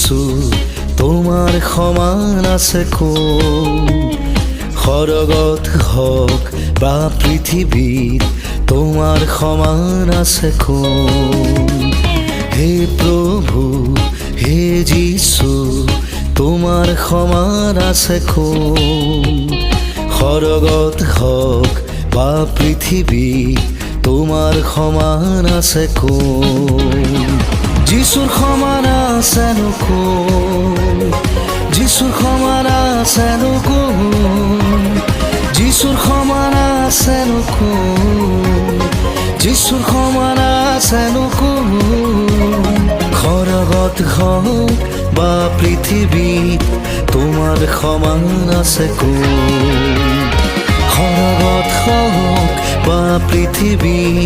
যিশু তোমাৰ সমান আছে কোন? সৰগত হওক বা পৃথিৱীত তোমাৰ সমান আছে কোন? হে প্ৰভু হে যিশু তোমাৰ সমান আছে কোন? সৰগত হওক বা পৃথিৱীত তোমাৰ সমান আছে কোন? যিশুৰ সমান আছেনো কোন? যিশুৰ সমান আছেনো কোন? যিশুৰ সমান আছেনো কোন? যিশুৰ সমান আছেনো কোন? সৰগত হওক বা পৃথিৱীত তোমাৰ সমান আছে কোন? সৰগত হওক বা পৃথিৱীত